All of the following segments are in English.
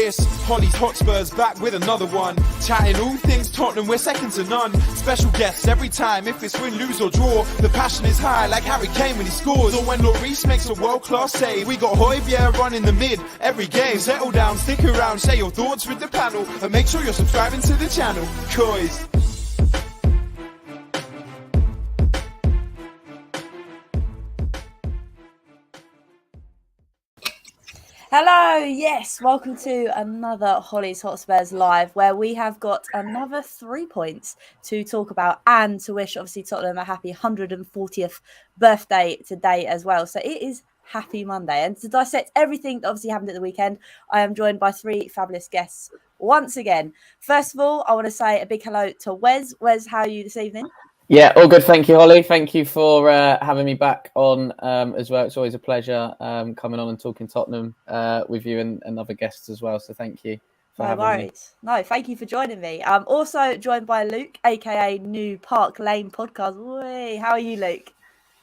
It's Hollie's Hotspurs back with another one. Chatting all things Tottenham, we're second to none. Special guests every time, if it's win, lose or draw. The passion is high like Harry Kane when he scores. Or when Lloris makes a world-class save. We got Højbjerg running the mid every game. Settle down, stick around, share your thoughts with the panel. And make sure you're subscribing to the channel. Coys. Hello, yes, welcome to another Hollie's Hotspurs live where we have got another 3 points to talk about and to wish obviously Tottenham a happy 140th birthday today as well. So it is Happy Monday, and to dissect everything that obviously happened at the weekend, I am joined by 3 fabulous guests once again. First of all, I want to say a big hello to Wes. Wes, how are you this evening? Yeah, all good. Thank you, Hollie. Thank you for having me back on as well. It's always a pleasure coming on and talking Tottenham with you and other guests as well. So thank you for having me. No, thank you for joining me. I'm also joined by Luke, aka New Park Lane Podcast. Whey, how are you, Luke?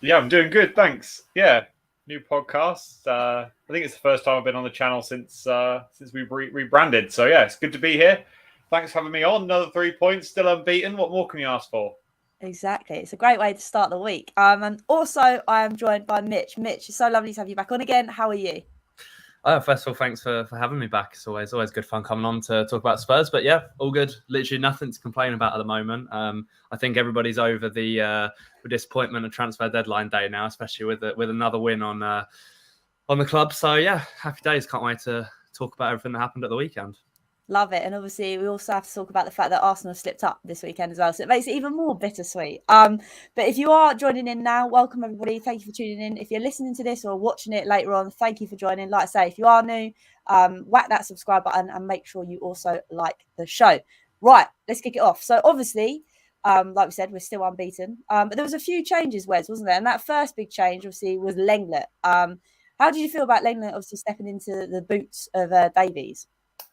Yeah, I'm doing good, thanks. Yeah, new podcast. I think it's the first time I've been on the channel since we rebranded. So yeah, it's good to be here. Thanks for having me on. Another 3 points, still unbeaten. What more can you ask for? Exactly. It's a great way to start the week. And also, I am joined by Mitch. Mitch, it's so lovely to have you back on again. How are you? First of all, thanks for having me back. It's always good fun coming on to talk about Spurs. But yeah, all good. Literally nothing to complain about at the moment. I think everybody's over the disappointment of transfer deadline day now, especially with another win on the club. So yeah, happy days. Can't wait to talk about everything that happened at the weekend. Love it. And obviously, we also have to talk about the fact that Arsenal slipped up this weekend as well. So it makes it even more bittersweet. But if you are joining in now, welcome everybody. Thank you for tuning in. If you're listening to this or watching it later on, thank you for joining. Like I say, if you are new, whack that subscribe button and make sure you also like the show. Right, let's kick it off. So obviously, like we said, we're still unbeaten. But there was a few changes, Wes, wasn't there? And that first big change, obviously, was Lenglet. How did you feel about Lenglet obviously stepping into the boots of Davies?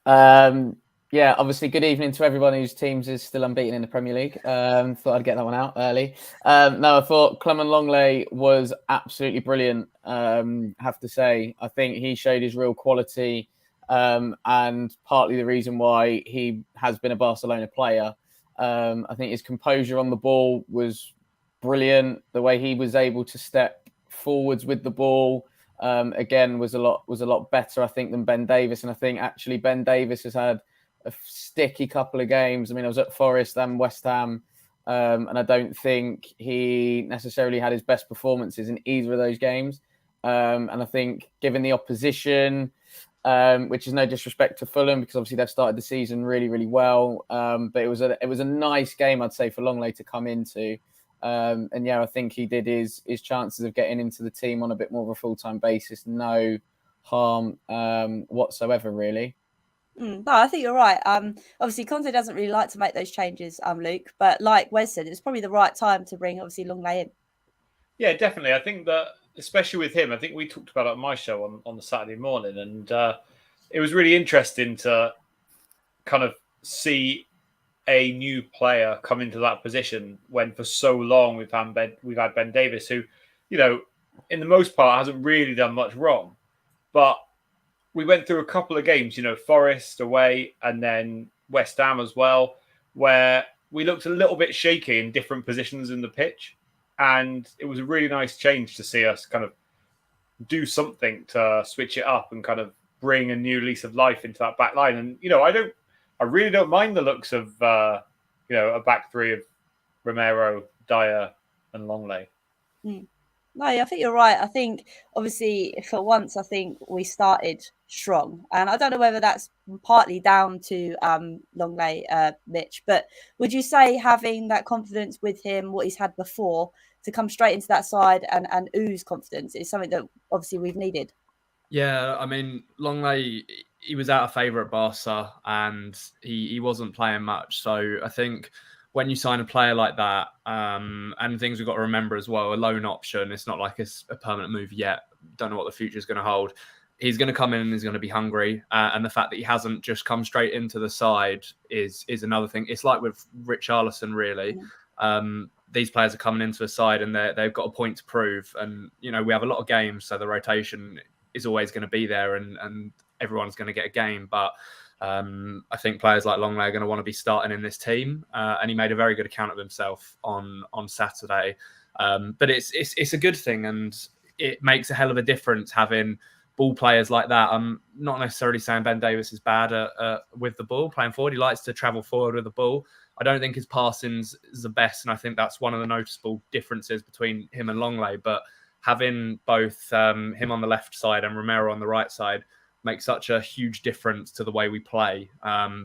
Yeah, obviously, good evening to everyone whose teams is still unbeaten in the Premier League. Thought I'd get that one out early. No, I thought Clement Longley was absolutely brilliant. Have to say, I think he showed his real quality, and partly the reason why he has been a Barcelona player. I think his composure on the ball was brilliant. The way he was able to step forwards with the ball. Again, was a lot better, I think, than Ben Davies. And I think actually Ben Davies has had a sticky couple of games. I mean, I was at Forest and West Ham, and I don't think he necessarily had his best performances in either of those games. And I think given the opposition, which is no disrespect to Fulham, because obviously they've started the season really, really well. But it was a nice game, I'd say, for Longley to come into. And yeah, I think he did his chances of getting into the team on a bit more of a full-time basis. No harm whatsoever, really. No, I think you're right. Obviously, Conte doesn't really like to make those changes, Luke. But like Wes said, it's probably the right time to bring obviously Longley in. Yeah, definitely. I think that, especially with him, I think we talked about it on my show on the Saturday morning, and it was really interesting to kind of see a new player come into that position when for so long we've had Ben Davies, who, you know, in the most part hasn't really done much wrong. But we went through a couple of games, you know, Forest away and then West Ham as well, where we looked a little bit shaky in different positions in the pitch. And it was a really nice change to see us kind of do something to switch it up and kind of bring a new lease of life into that back line. And, you know, I really don't mind the looks of, a back three of Romero, Dyer, and Longley. No, I think you're right. I think, obviously, for once, I think we started strong. And I don't know whether that's partly down to Longley, Mitch, but would you say having that confidence with him, what he's had before, to come straight into that side and ooze confidence is something that, obviously, we've needed? Yeah, I mean, Longley, he was out of favour at Barca and he wasn't playing much. So I think when you sign a player like that, and things we've got to remember as well, a loan option, it's not like it's a permanent move yet. Don't know what the future is going to hold. He's going to come in and he's going to be hungry. And the fact that he hasn't just come straight into the side is another thing. It's like with Richarlison, really. These players are coming into a side and they've got a point to prove. And, you know, we have a lot of games, so the rotation is always going to be there. And everyone's going to get a game, but I think players like Longley are going to want to be starting in this team, and he made a very good account of himself on Saturday. But it's a good thing, and it makes a hell of a difference having ball players like that. I'm not necessarily saying Ben Davies is bad with the ball, playing forward. He likes to travel forward with the ball. I don't think his passing's is the best, and I think that's one of the noticeable differences between him and Longley. But having both him on the left side and Romero on the right side makes such a huge difference to the way we play,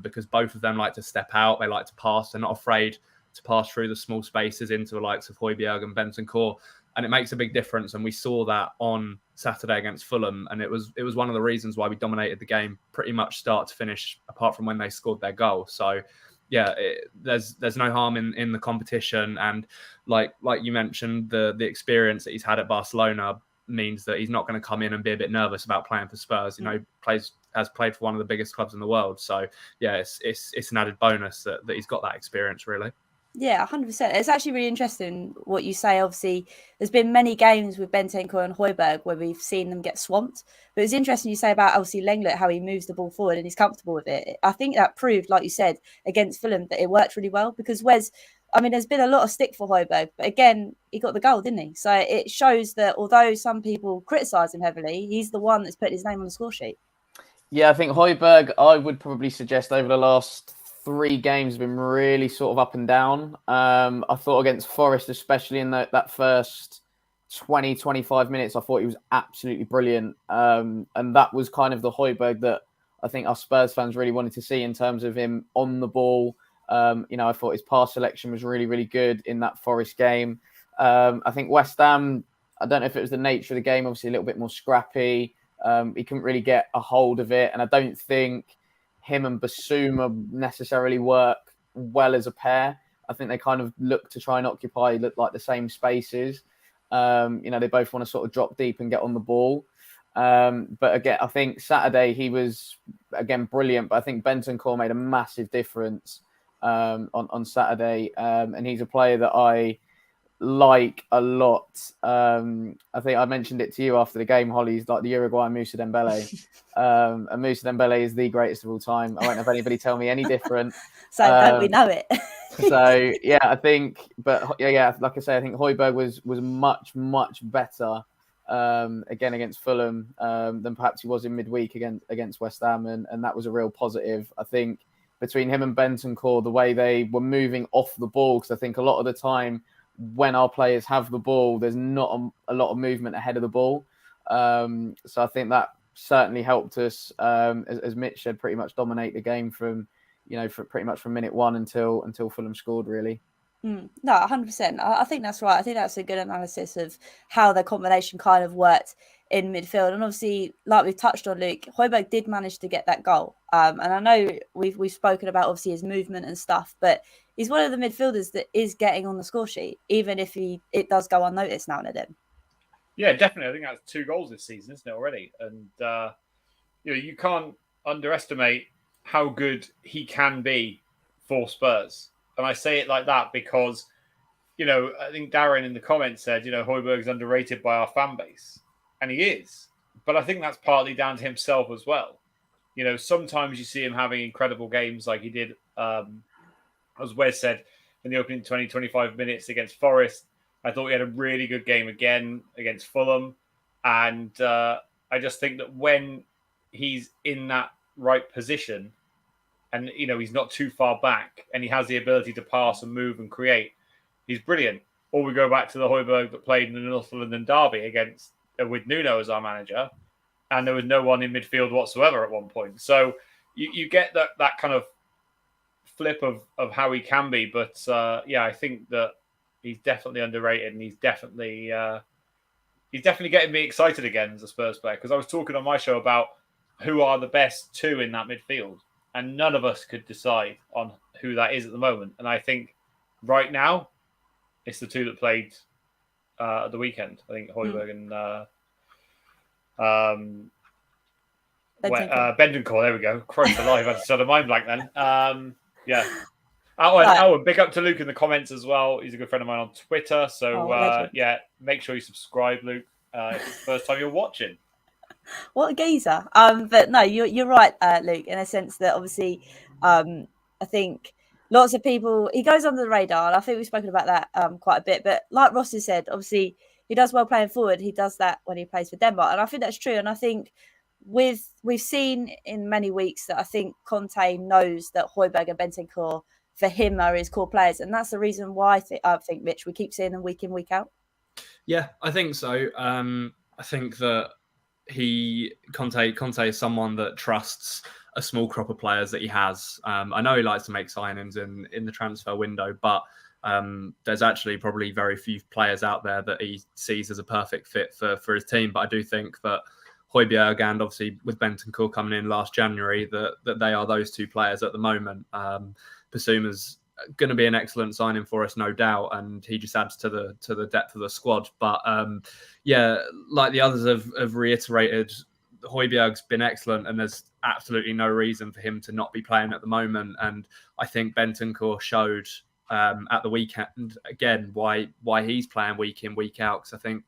because both of them like to step out. They like to pass. They're not afraid to pass through the small spaces into the likes of Højbjerg and Bentancur. And it makes a big difference. And we saw that on Saturday against Fulham. And it was one of the reasons why we dominated the game pretty much start to finish, apart from when they scored their goal. So, yeah, there's no harm in the competition. And like you mentioned, the experience that he's had at Barcelona means that he's not going to come in and be a bit nervous about playing for Spurs. You know, has played for one of the biggest clubs in the world. So, yeah, it's an added bonus that he's got that experience, really. Yeah, 100%. It's actually really interesting what you say. Obviously, there's been many games with Bentancur and Højbjerg where we've seen them get swamped. But it's interesting you say about obviously Lenglet, how he moves the ball forward and he's comfortable with it. I think that proved, like you said, against Fulham that it worked really well because Wes, I mean, there's been a lot of stick for Højbjerg, but again, he got the goal, didn't he? So it shows that although some people criticise him heavily, he's the one that's put his name on the score sheet. Yeah, I think Højbjerg, I would probably suggest over the last 3 games have been really sort of up and down. I thought against Forest, especially in that first 20, 25 minutes, I thought he was absolutely brilliant. And that was kind of the Højbjerg that I think us Spurs fans really wanted to see in terms of him on the ball. I thought his pass selection was really, really good in that Forest game. I think West Ham, I don't know if it was the nature of the game, obviously a little bit more scrappy. He couldn't really get a hold of it. And I don't think him and Basuma necessarily work well as a pair. I think they kind of look to try and occupy like the same spaces. They both want to sort of drop deep and get on the ball. But again, I think Saturday he was again brilliant. But I think Bentancur made a massive difference on Saturday, and he's a player that I like a lot. I think I mentioned it to you after the game, Hollie. He's like the Uruguayan Moussa Dembele. And Moussa Dembele is the greatest of all time. I won't have anybody tell me any different. So don't we know it? So yeah, I think, but yeah, like I say, I think Højbjerg was much, much better again against Fulham than perhaps he was in midweek against West Ham, and that was a real positive. I think between him and Bentancur, the way they were moving off the ball, because I think a lot of the time when our players have the ball, there's not a lot of movement ahead of the ball. So I think that certainly helped us, as Mitch said, pretty much dominate the game from pretty much from minute 1 until Fulham scored, really. No, 100%. I think that's right. I think that's a good analysis of how the combination kind of worked in midfield. And obviously, like we've touched on, Luke, Højbjerg did manage to get that goal. And I know we've spoken about obviously his movement and stuff, but he's one of the midfielders that is getting on the score sheet, even if it does go unnoticed now and then. Yeah, definitely. I think that's 2 goals this season, isn't it, already? And you can't underestimate how good he can be for Spurs. And I say it like that because, I think Darren in the comments said, Højbjerg's underrated by our fan base. And he is. But I think that's partly down to himself as well. Sometimes you see him having incredible games like he did, as Wes said, in the opening 20, 25 minutes against Forest. I thought he had a really good game again against Fulham. And I just think that when he's in that right position and, he's not too far back and he has the ability to pass and move and create, he's brilliant. Or we go back to the Højbjerg that played in the North London derby with Nuno as our manager, and there was no one in midfield whatsoever at one point. So you get that kind of flip of how he can be. But I think that he's definitely underrated, and he's definitely getting me excited again as a Spurs player, because I was talking on my show about who are the best 2 in that midfield, and none of us could decide on who that is at the moment. And I think right now it's the 2 that played at the weekend. I think Højbjerg and Bentancur. There we go. Christ alive, I had to start a mind blank then. Yeah. And big up to Luke in the comments as well. He's a good friend of mine on Twitter. So make sure you subscribe, Luke. If it's the first time you're watching. What a geezer. But no, you're right, Luke, in a sense that obviously, I think lots of people, he goes under the radar, and I think we've spoken about that quite a bit. But like Ross has said, obviously he does well playing forward. He does that when he plays for Denmark, and I think that's true. And I think we've seen in many weeks that I think Conte knows that Højbjerg and Bentancur for him are his core players, and that's the reason why I think Mitch, we keep seeing them week in, week out. Yeah, I think so. I think that Conte is someone that trusts a small crop of players that he has. I know he likes to make signings in the transfer window, but there's actually probably very few players out there that he sees as a perfect fit for his team. But I do think that Højbjerg, and obviously with Bentancur coming in last January, that they are those two players at the moment. Basuma's going to be an excellent signing for us, no doubt, and he just adds to the depth of the squad. But yeah, like the others have reiterated, Højbjerg's been excellent, and there's absolutely no reason for him to not be playing at the moment. And I think Bentancur showed at the weekend again why he's playing week in, week out. Because I think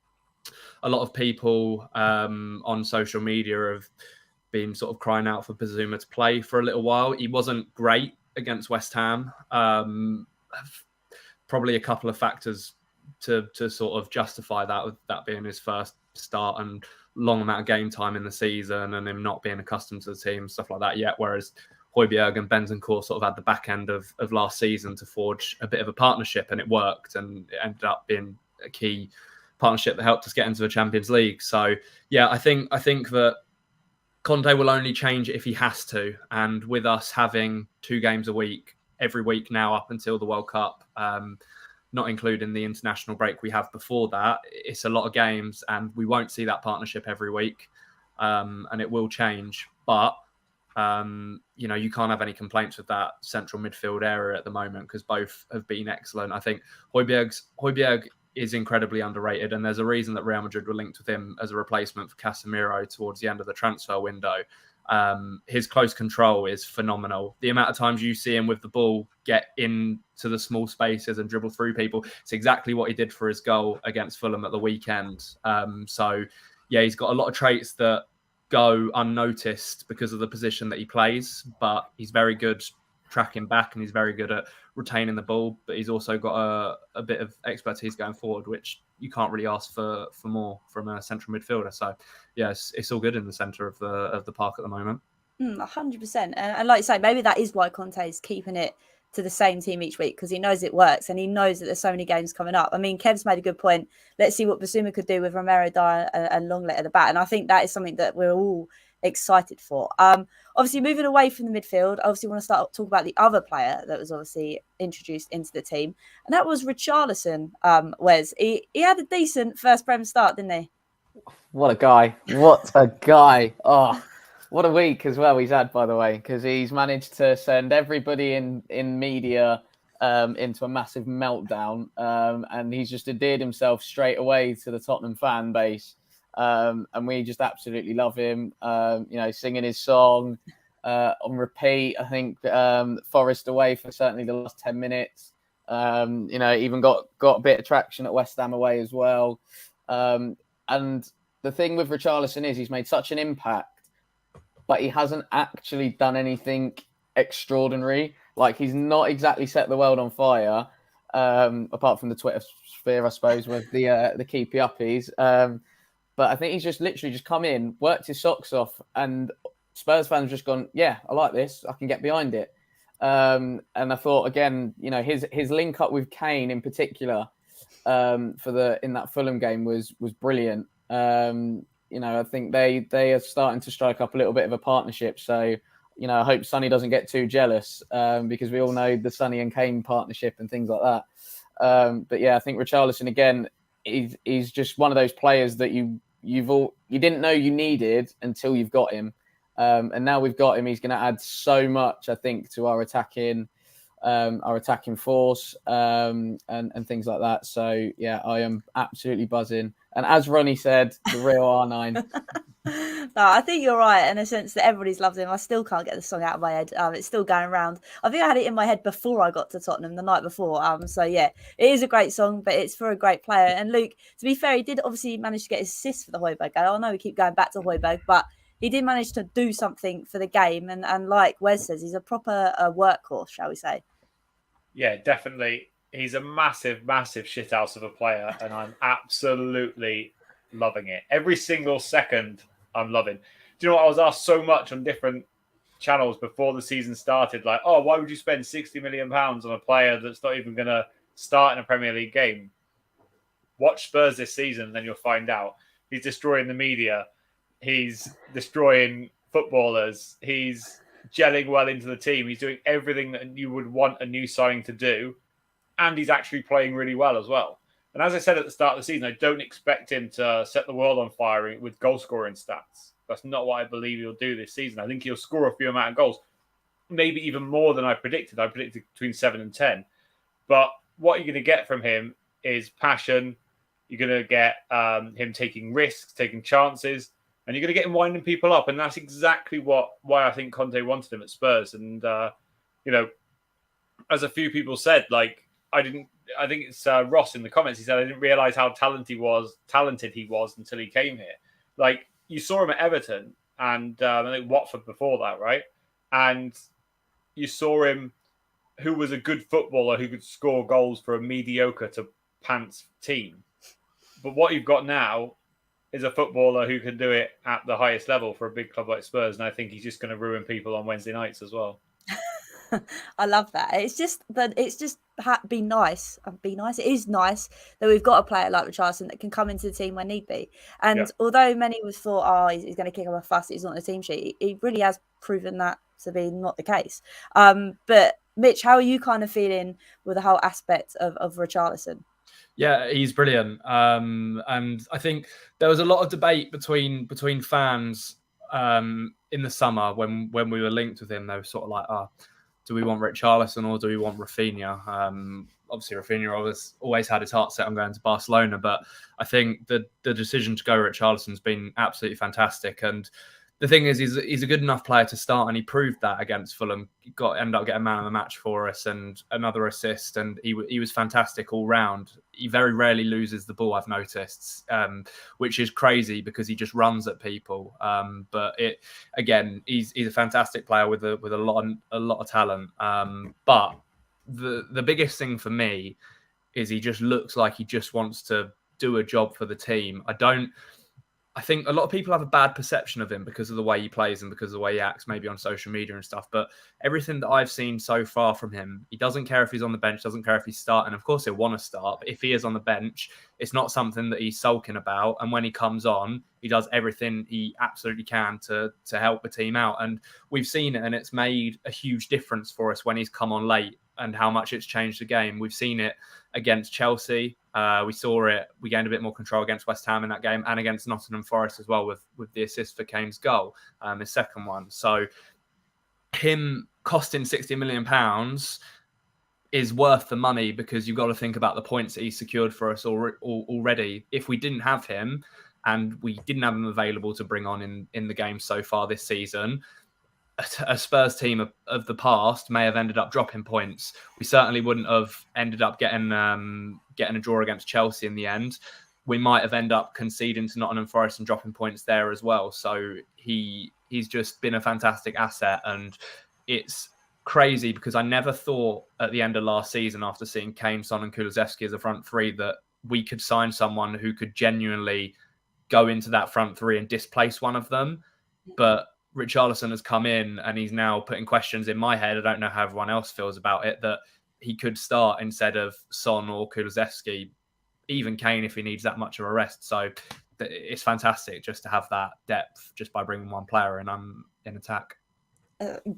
a lot of people on social media have been sort of crying out for Bazuma to play for a little while. He wasn't great against West Ham. Probably a couple of factors to sort of justify that, with that being his first start and long amount of game time in the season, and him not being accustomed to the team, stuff like that yet. Whereas Højbjerg and Bentancur sort of had the back end of last season to forge a bit of a partnership, and it worked, and it ended up being a key partnership that helped us get into the Champions League. So yeah, I think that Conte will only change it if he has to. And with us having 2 games a week, every week now up until the World Cup, not including the international break we have before that, it's a lot of games, and we won't see that partnership every week. And it will change. But, you can't have any complaints with that central midfield area at the moment, because both have been excellent. I think Højbjerg is incredibly underrated, and there's a reason that Real Madrid were linked with him as a replacement for Casemiro towards the end of the transfer window. His close control is phenomenal. The amount of times you see him with the ball get into the small spaces and dribble through people, it's exactly what he did for his goal against Fulham at the weekend. So yeah, he's got a lot of traits that go unnoticed because of the position that he plays, but he's very good tracking back, and he's very good at retaining the ball, but he's also got a bit of expertise going forward, which you can't really ask for more from a central midfielder. So yes, it's all good in the centre of the park at the moment. 100%. And like you say, maybe that is why Conte is keeping it to the same team each week, because he knows it works, and he knows that there's so many games coming up. I mean, Kev's made a good point. Let's see what Bazuma could do with Romero, Dyer and Lenglet at the back. And I think that is something that we're all excited for. Obviously, moving away from the midfield, I obviously want to start talk about the other player that was obviously introduced into the team, and that was Richarlison. Wes, he had a decent first Prem start, didn't he? What a guy! What a guy! Oh, what a week as well he's had, by the way, because he's managed to send everybody in media into a massive meltdown, and he's just endeared himself straight away to the Tottenham fan base. And we just absolutely love him, singing his song on repeat. I think Forest away for certainly the last 10 minutes. Even got a bit of traction at West Ham away as well. And the thing with Richarlison is he's made such an impact, but he hasn't actually done anything extraordinary. Like, he's not exactly set the world on fire, apart from the Twitter sphere, I suppose, with the keepy uppies. But I think he's just literally just come in, worked his socks off, and Spurs fans have just gone, yeah, I like this. I can get behind it. And I thought, again, his link up with Kane in particular in that Fulham game was brilliant. I think they are starting to strike up a little bit of a partnership. So, I hope Sonny doesn't get too jealous, because we all know the Sonny and Kane partnership and things like that. But yeah, I think Richarlison, again, he's just one of those players that you didn't know you needed until you've got him, and now we've got him. He's going to add so much, I think, to our attacking force and things like that. So yeah, I am absolutely buzzing. And as Ronnie said, the real R9. No, I think you're right in a sense that everybody's loved him. I still can't get the song out of my head. It's still going around. I think I had it in my head before I got to Tottenham the night before. So yeah, it is a great song, but it's for a great player. And Luke, to be fair, he did obviously manage to get his assist for the Højbjerg goal. I know we keep going back to Højbjerg, but he did manage to do something for the game. And like Wes says, he's a proper workhorse, shall we say? Yeah, definitely. He's a massive, massive shithouse of a player, and I'm absolutely loving it. Every single second, I'm loving. Do you know what? I was asked so much on different channels before the season started, like, oh, why would you spend £60 million on a player that's not even going to start in a Premier League game? Watch Spurs this season, and then you'll find out. He's destroying the media. He's destroying footballers. He's gelling well into the team. He's doing everything that you would want a new signing to do. And he's actually playing really well as well. And as I said at the start of the season, I don't expect him to set the world on fire with goal scoring stats. That's not what I believe he'll do this season. I think he'll score a few amount of goals, maybe even more than I predicted. I predicted between 7 and 10. But what you're going to get from him is passion. You're going to get him taking risks, taking chances, and you're going to get him winding people up. And that's exactly why I think Conte wanted him at Spurs. And, as a few people said, I think it's Ross in the comments. He said, I didn't realize how talented he was until he came here. You saw him at Everton and I think Watford before that, right? And you saw him who was a good footballer who could score goals for a mediocre to pants team. But what you've got now is a footballer who can do it at the highest level for a big club like Spurs. And I think he's just going to ruin people on Wednesday nights as well. I love that. It's just be nice. Be nice. It is nice that we've got a player like Richarlison that can come into the team when need be. And although many was thought, he's going to kick up a fuss, he's on the team sheet, he really has proven that to be not the case. But Mitch, how are you kind of feeling with the whole aspect of Richarlison? Yeah, he's brilliant. And I think there was a lot of debate between fans in the summer when we were linked with him. They were sort of like, do we want Richarlison or do we want Rafinha? Obviously, Rafinha always had his heart set on going to Barcelona, but I think the decision to go Richarlison has been absolutely fantastic. And the thing is, he's a good enough player to start, and he proved that against Fulham. He ended up getting man of the match for us and another assist, and he was fantastic all round. He very rarely loses the ball, I've noticed, which is crazy because he just runs at people. But he's a fantastic player with a lot of talent. But the biggest thing for me is he just looks like he just wants to do a job for the team. I think a lot of people have a bad perception of him because of the way he plays and because of the way he acts, maybe on social media and stuff. But everything that I've seen so far from him, he doesn't care if he's on the bench, doesn't care if he's starting. Of course, he'll want to start. But if he is on the bench, it's not something that he's sulking about. And when he comes on, he does everything he absolutely can to help the team out. And we've seen it, and it's made a huge difference for us when he's come on late and how much it's changed the game. We've seen it against Chelsea. We saw it. We gained a bit more control against West Ham in that game and against Nottingham Forest as well with the assist for Kane's goal, his second one. So him costing £60 million is worth the money because you've got to think about the points that he's secured for us already. If we didn't have him and we didn't have him available to bring on in the game so far this season, a Spurs team of the past may have ended up dropping points. We certainly wouldn't have ended up getting a draw against Chelsea in the end. We might have ended up conceding to Nottingham Forest and dropping points there as well. So he's just been a fantastic asset, and it's crazy because I never thought at the end of last season, after seeing Kane, Son and Kulusevski as a front three, that we could sign someone who could genuinely go into that front three and displace one of them. But Richarlison has come in and he's now putting questions in my head. I don't know how everyone else feels about it, that he could start instead of Son or Kulusevski, even Kane if he needs that much of a rest. So it's fantastic just to have that depth just by bringing one player in attack.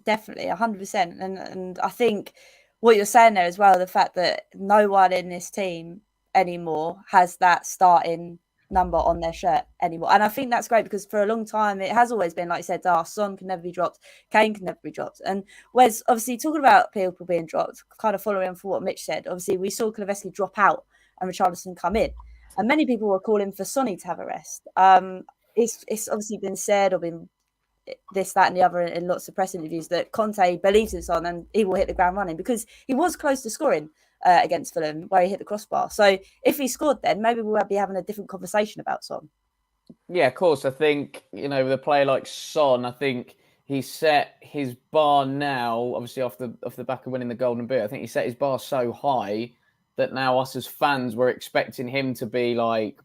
Definitely, 100%. And I think what you're saying there as well, the fact that no one in this team anymore has that starting number on their shirt anymore. And I think that's great because for a long time it has always been, like you said, Son can never be dropped, Kane can never be dropped. And Wes, obviously talking about people being dropped, kind of following on for what Mitch said, obviously we saw Kulusevski drop out and Richarlison come in, and many people were calling for Sonny to have a rest. it's obviously been said or been this, that, and the other in lots of press interviews that Conte believes in Son and he will hit the ground running, because he was close to scoring against Fulham where he hit the crossbar. So if he scored, then maybe we'll be having a different conversation about Son. Yeah, of course. I think, with a player like Son, I think he set his bar now, obviously off the back of winning the Golden Boot. I think he set his bar so high that now us as fans were expecting him to be like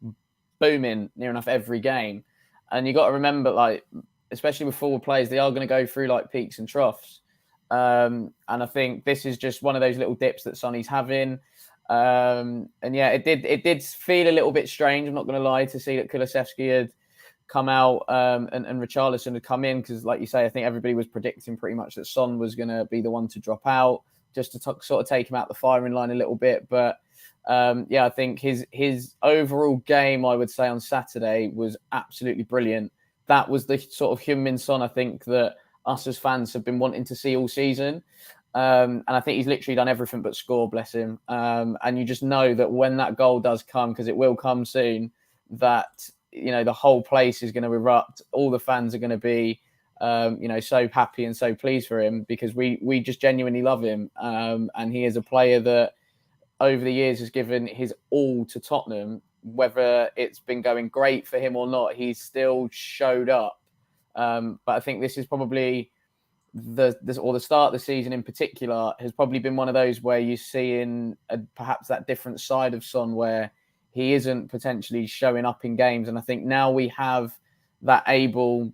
booming near enough every game. And you got to remember, like, especially with forward players, they are going to go through like peaks and troughs. And I think this is just one of those little dips that Sonny's having. And yeah, it did feel a little bit strange, I'm not going to lie, to see that Kulusevski had come out and Richarlison had come in, because like you say, I think everybody was predicting pretty much that Son was going to be the one to drop out, just to sort of take him out the firing line a little bit. But yeah, I think his overall game, I would say, on Saturday was absolutely brilliant. That was the sort of Heung-min Son, I think, that us as fans have been wanting to see all season. And I think he's literally done everything but score, bless him. And you just know that when that goal does come, because it will come soon, that, the whole place is going to erupt. All the fans are going to be, so happy and so pleased for him, because we just genuinely love him. And he is a player that over the years has given his all to Tottenham. Whether it's been going great for him or not, he's still showed up. But I think this is probably the start of the season in particular has probably been one of those where you're seeing perhaps that different side of Son, where he isn't potentially showing up in games. And I think now we have that able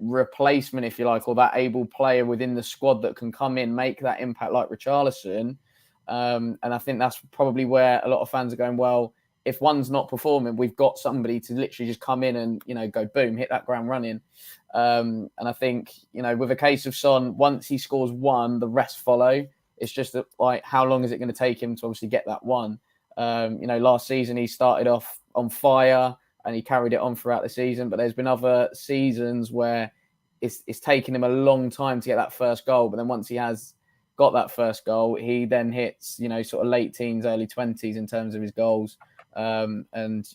replacement, if you like, or that able player within the squad that can come in, make that impact like Richarlison. And I think that's probably where a lot of fans are going, well, if one's not performing, we've got somebody to literally just come in and, go boom, hit that ground running. And I think, with a case of Son, once he scores one, the rest follow. It's just that, like, how long is it going to take him to obviously get that one? Last season he started off on fire and he carried it on throughout the season. But there's been other seasons where it's taken him a long time to get that first goal. But then once he has got that first goal, he then hits, sort of late teens, early 20s in terms of his goals. And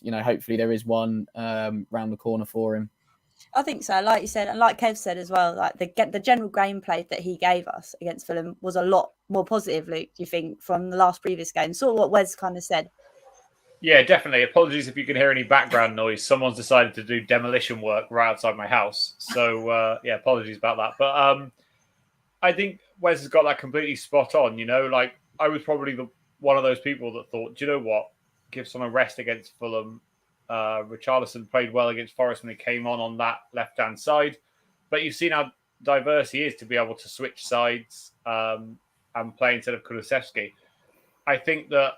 hopefully there is one round the corner for him. I think so. Like you said, and like Kev said as well, like the general gameplay that he gave us against Fulham was a lot more positive, Luke, do you think, from the last previous game? Sort of what Wes kind of said. Yeah, definitely. Apologies if you can hear any background noise. Someone's decided to do demolition work right outside my house. So, yeah, apologies about that. But I think Wes has got that completely spot on, Like, I was probably one of those people that thought, do you know what? Give Son a rest against Fulham. Richarlison played well against Forest when he came on that left-hand side. But you've seen how diverse he is to be able to switch sides and play instead of Kulusevski. I think that,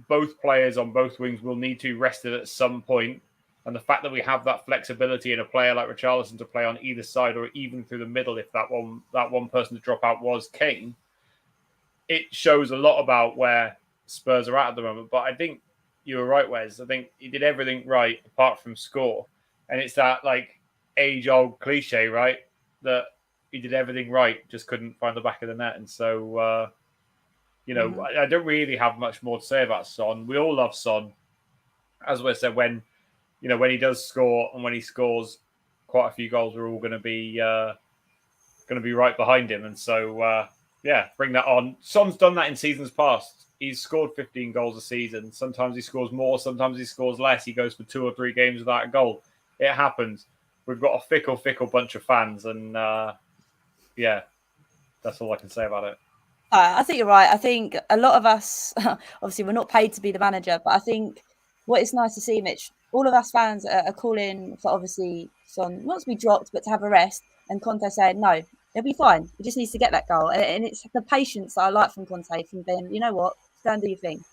both players on both wings will need to be rested at some point. And the fact that we have that flexibility in a player like Richarlison to play on either side or even through the middle, if that one person to drop out was Kane, it shows a lot about where Spurs are at the moment. But I think you were right, Wes. I think he did everything right apart from score. And it's that, like, age-old cliche, right? That he did everything right, just couldn't find the back of the net. And so, I don't really have much more to say about Son. We all love Son. As Wes said, when he does score and when he scores quite a few goals, we're all going to be right behind him. And so, bring that on. Son's done that in seasons past. He's scored 15 goals a season. Sometimes he scores more. Sometimes he scores less. He goes for 2 or 3 games without a goal. It happens. We've got a fickle bunch of fans. And, that's all I can say about it. I think you're right. I think a lot of us, obviously, we're not paid to be the manager, but I think what it's nice to see, Mitch, all of us fans are calling for, obviously, Son not to be dropped, but to have a rest. And Conte said, no, he'll be fine. He just needs to get that goal. And it's the patience that I like from Conte, from being, you know what, go and do your thing.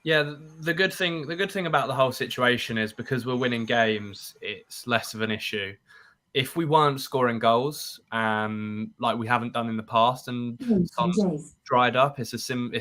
Yeah, the good thing about the whole situation is because we're winning games, it's less of an issue. If we weren't scoring goals, like we haven't done in the past, and Son's dried up, it's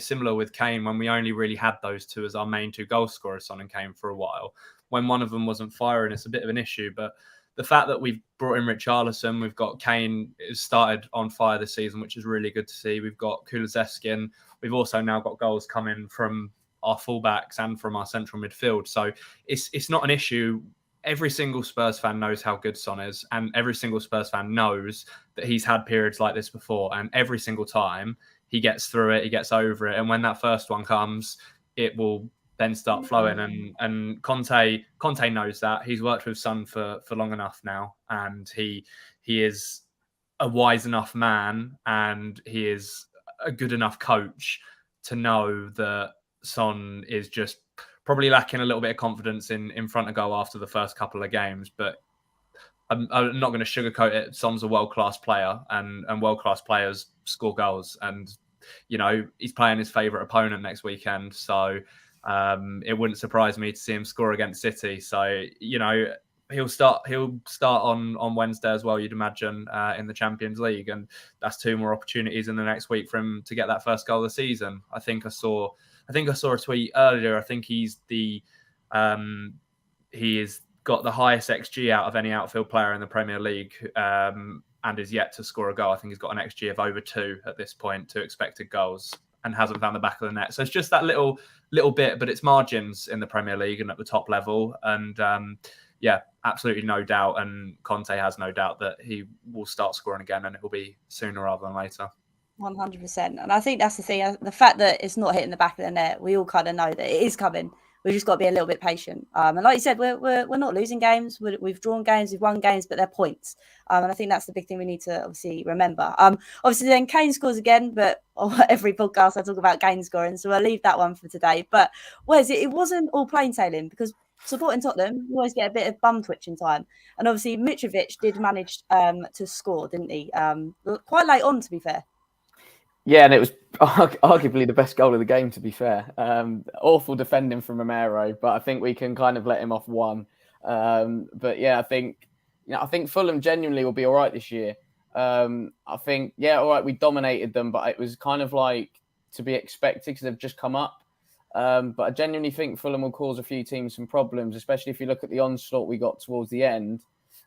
similar with Kane when we only really had those two as our main 2 goal scorers, Son and Kane, for a while. When one of them wasn't firing, it's a bit of an issue. But the fact that we've brought in Richarlison, we've got Kane has started on fire this season, which is really good to see. We've got Kulusevski, and we've also now got goals coming from our fullbacks and from our central midfield. So it's not an issue. Every single Spurs fan knows how good Son is, and every single Spurs fan knows that he's had periods like this before, and every single time he gets through it, he gets over it, and when that first one comes, it will then start flowing. And Conte knows that. He's worked with Son for long enough now, and he is a wise enough man, and he is a good enough coach to know that Son is just probably lacking a little bit of confidence in front of goal after the first couple of games. But I'm not going to sugarcoat it. Son's a world-class player, and world-class players score goals. And, you know, he's playing his favourite opponent next weekend. So it wouldn't surprise me to see him score against City. So, you know, he'll start on Wednesday as well, you'd imagine, in the Champions League. And that's 2 more opportunities in the next week for him to get that first goal of the season. I think I saw a tweet earlier. I think he's got the highest XG out of any outfield player in the Premier League, and is yet to score a goal. I think he's got an XG of over 2 at this point, 2 expected goals, and hasn't found the back of the net. So it's just that little bit, but it's margins in the Premier League and at the top level. And yeah, absolutely no doubt. And Conte has no doubt that he will start scoring again, and it will be sooner rather than later. 100%. And I think that's the thing. The fact that it's not hitting the back of the net, we all kind of know that it is coming. We've just got to be a little bit patient. And like you said, we're not losing games. We've drawn games, we've won games, but they're points. And I think that's the big thing we need to obviously remember. Obviously, then Kane scores again, but every podcast I talk about Kane scoring, so I'll leave that one for today. But Wes, it wasn't all plain sailing, because supporting Tottenham, you always get a bit of bum twitching time. And obviously, Mitrovic did manage to score, didn't he? Quite late on, to be fair. Yeah, and it was arguably the best goal of the game, to be fair. Awful defending from Romero, but I think we can kind of let him off one. But yeah, I think Fulham genuinely will be all right this year. I think, yeah, all right, we dominated them, but it was kind of like to be expected because they've just come up. But I genuinely think Fulham will cause a few teams some problems, especially if you look at the onslaught we got towards the end.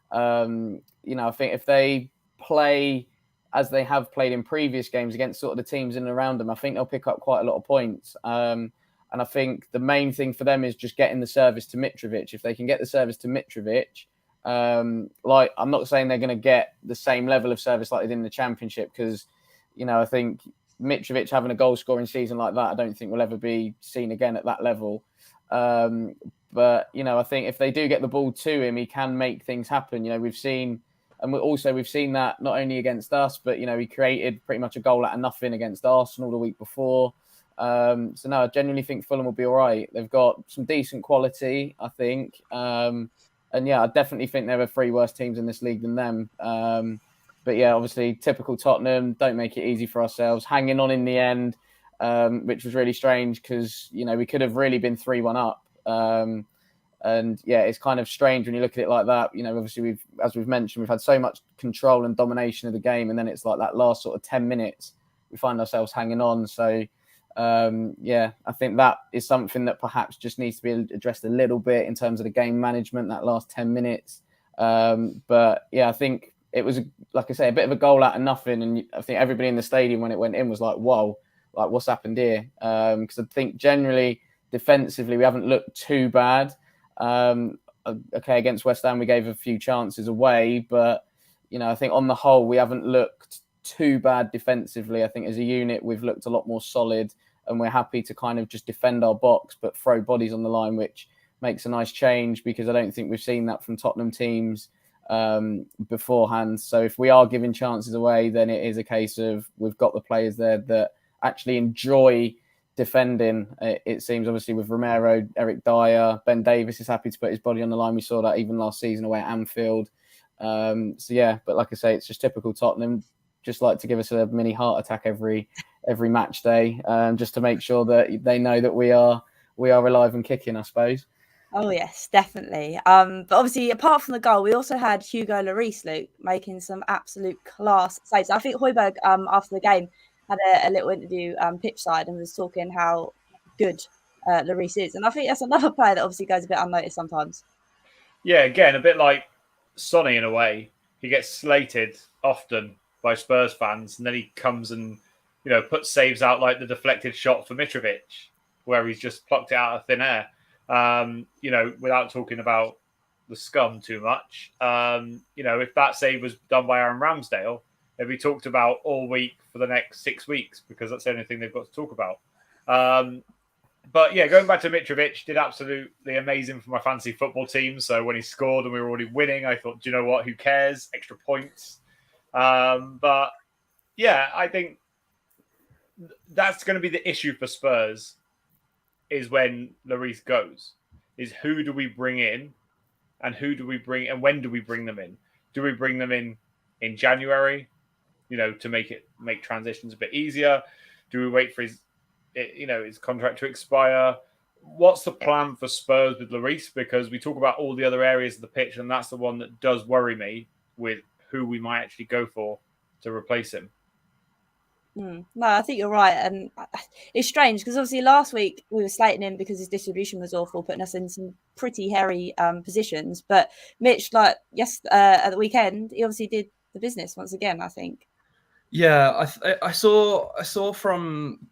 I think if they play as they have played in previous games against sort of the teams in and around them, I think they'll pick up quite a lot of points. And I think the main thing for them is just getting the service to Mitrovic. If they can get the service to Mitrovic, I'm not saying they're going to get the same level of service like they did in the Championship, because, I think Mitrovic having a goal-scoring season like that, I don't think will ever be seen again at that level. But I think if they do get the ball to him, he can make things happen. We've seen that not only against us, but, he created pretty much a goal out of nothing against Arsenal the week before. So no, I genuinely think Fulham will be all right. They've got some decent quality, I think. And yeah, I definitely think there are 3 worse teams in this league than them. But yeah, obviously, typical Tottenham, don't make it easy for ourselves. Hanging on in the end, which was really strange because, we could have really been 3-1 up. And yeah, it's kind of strange when you look at it like that. Obviously, as we've mentioned, we've had so much control and domination of the game. And then it's like that last sort of 10 minutes, we find ourselves hanging on. So yeah, I think that is something that perhaps just needs to be addressed a little bit in terms of the game management, that last 10 minutes. But yeah, I think it was, like I say, a bit of a goal out of nothing. And I think everybody in the stadium when it went in was like, whoa, like what's happened here? Because I think generally defensively, we haven't looked too bad. Okay, against West Ham, we gave a few chances away, but, I think on the whole, we haven't looked too bad defensively. I think as a unit, we've looked a lot more solid, and we're happy to kind of just defend our box, but throw bodies on the line, which makes a nice change because I don't think we've seen that from Tottenham teams beforehand. So if we are giving chances away, then it is a case of we've got the players there that actually enjoy defending. It seems, obviously, with Romero, Eric Dyer, Ben Davies is happy to put his body on the line. We saw that even last season away at Anfield. So yeah, but like I say, it's just typical Tottenham. Just like to give us a mini heart attack every match day, just to make sure that they know that we are alive and kicking, I suppose. Oh yes, definitely. But obviously, apart from the goal, we also had Hugo Lloris, Luke, making some absolute class saves. I think Højbjerg, after the game, had a little interview pitch side and was talking how good Lloris is. And I think that's another player that obviously goes a bit unnoticed sometimes. Yeah, again, a bit like Sonny in a way. He gets slated often by Spurs fans, and then he comes and, puts saves out like the deflected shot for Mitrovic, where he's just plucked it out of thin air. Without talking about the scum too much. If that save was done by Aaron Ramsdale, it'd be talked about all week for the next 6 weeks because that's the only thing they've got to talk about. But yeah, going back to Mitrovic, did absolutely amazing for my fantasy football team. So when he scored and we were already winning, I thought, do you know what? Who cares? Extra points. But yeah, I think that's going to be the issue for Spurs is when Lloris goes, is who do we bring in and when do we bring them in? Do we bring them in January, to make transitions a bit easier? Do we wait for his contract to expire? What's the plan for Spurs with Lloris? Because we talk about all the other areas of the pitch, and that's the one that does worry me with who we might actually go for to replace him. No, I think you're right. And it's strange because obviously last week we were slating him because his distribution was awful, putting us in some pretty hairy positions. But Mitch, at the weekend, he obviously did the business once again, I think. Yeah, I saw from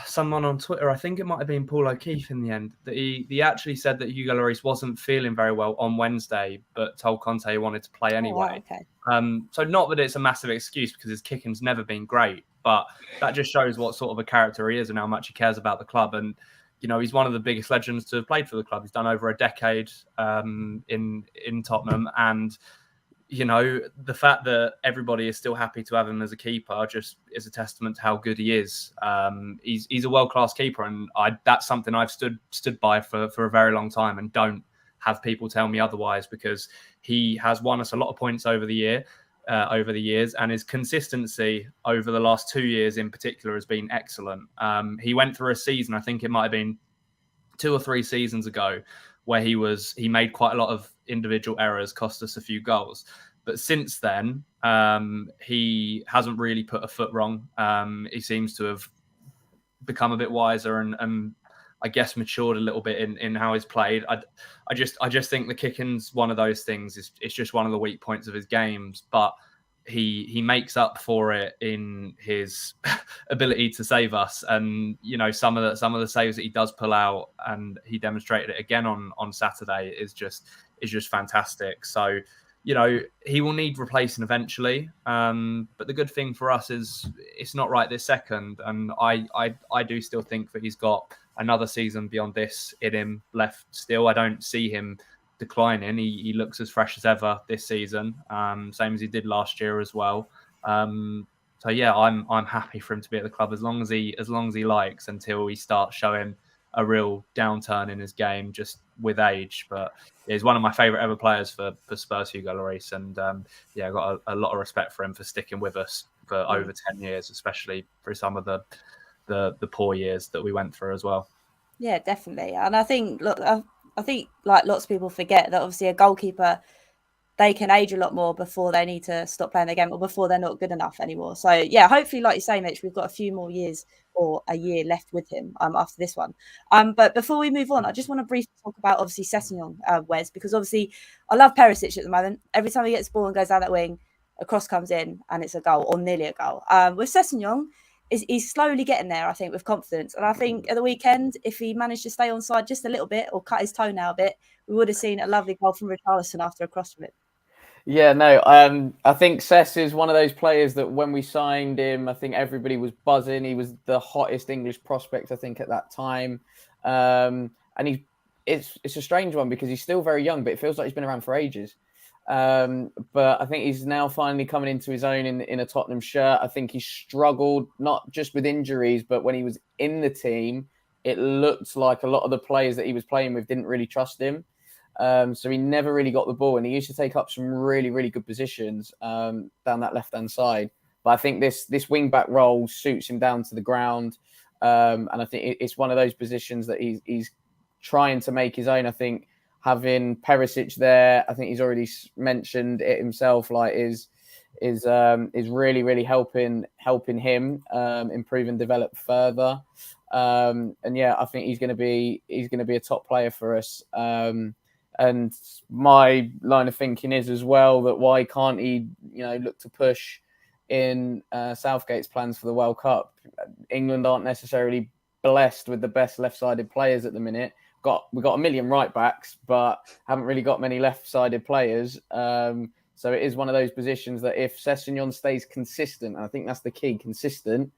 someone on Twitter, I think it might have been Paul O'Keefe in the end, that he actually said that Hugo Lloris wasn't feeling very well on Wednesday, but told Conte he wanted to play anyway. Oh, wow, okay. So not that it's a massive excuse because his kicking's never been great, but that just shows what sort of a character he is and how much he cares about the club. And he's one of the biggest legends to have played for the club. He's done over a decade in Tottenham, and the fact that everybody is still happy to have him as a keeper just is a testament to how good he is. He's a world-class keeper, and that's something I've stood by for a very long time, and don't have people tell me otherwise, because he has won us a lot of points over the years, and his consistency over the last 2 years in particular has been excellent. He went through a season, I think it might have been 2 or 3 seasons ago, where he made quite a lot of individual errors, cost us a few goals. But since then, he hasn't really put a foot wrong. He seems to have become a bit wiser and I guess matured a little bit in how he's played. I just think the kicking's one of those things. It's just one of the weak points of his games, but he makes up for it in his ability to save us. And some of the saves that he does pull out, and he demonstrated it again on Saturday, is just fantastic. So he will need replacing eventually, but the good thing for us is it's not right this second, and I do still think that he's got another season beyond this in him left still. I don't see him declining. He looks as fresh as ever this season, same as he did last year as well. So yeah, I'm happy for him to be at the club as long as he likes, until he starts showing a real downturn in his game just with age. But yeah, he's one of my favourite ever players for Spurs, Hugo Lloris, and I got a lot of respect for him for sticking with us for over 10 years, especially for some of the poor years that we went through as well. Yeah, definitely. And I think like lots of people forget that obviously a goalkeeper, they can age a lot more before they need to stop playing the game, or before they're not good enough anymore. So yeah, hopefully, like you say, Mitch, we've got a few more years or a year left with him after this one. But before we move on, I just want to briefly talk about obviously Sessegnon, Wes, because obviously I love Perisic at the moment. Every time he gets the ball and goes down that wing, a cross comes in and it's a goal, or nearly a goal. With Sessegnon, he's slowly getting there, I think, with confidence. And I think at the weekend, if he managed to stay on side just a little bit or cut his toe now a bit, we would have seen a lovely goal from Richarlison after a cross from it. Yeah, no, I think Sess is one of those players that when we signed him, I think everybody was buzzing. He was the hottest English prospect, I think, at that time. And it's a strange one because he's still very young, but it feels like he's been around for ages. But I think he's now finally coming into his own in a Tottenham shirt. I think he struggled, not just with injuries, but when he was in the team, it looked like a lot of the players that he was playing with didn't really trust him. So he never really got the ball, and he used to take up some really, really good positions down that left-hand side. But I think this wing-back role suits him down to the ground. And I think it's one of those positions that he's trying to make his own. I think having Perisic there, I think he's already mentioned it himself, like is really, really helping him improve and develop further. And yeah, I think he's going to be a top player for us. And my line of thinking is as well that why can't he, look to push in Southgate's plans for the World Cup? England aren't necessarily blessed with the best left-sided players at the minute. We've got a million right backs, but haven't really got many left-sided players. So it is one of those positions that if Sessegnon stays consistent, and I think that's the key, consistent,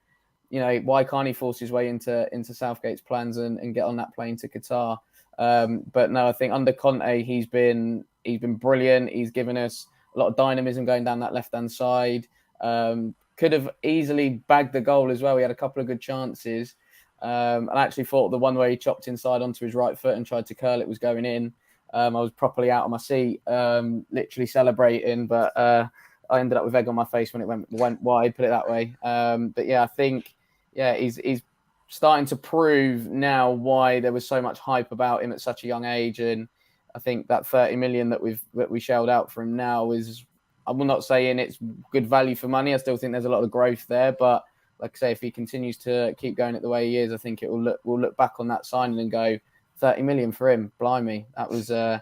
why can't he force his way into Southgate's plans and get on that plane to Qatar? But no, I think under Conte, he's been brilliant. He's given us a lot of dynamism going down that left-hand side. Could have easily bagged the goal as well. He had a couple of good chances. I actually thought the one where he chopped inside onto his right foot and tried to curl it was going in. I was properly out of my seat, literally celebrating, but I ended up with egg on my face when it went wide, put it that way. But yeah, I think he's starting to prove now why there was so much hype about him at such a young age. And I think that 30 million that we shelled out for him now is, I'm not saying it's good value for money. I still think there's a lot of growth there, but like I say, if he continues to keep going it the way he is, I think we'll look back on that signing and go, 30 million for him. Blimey, that was a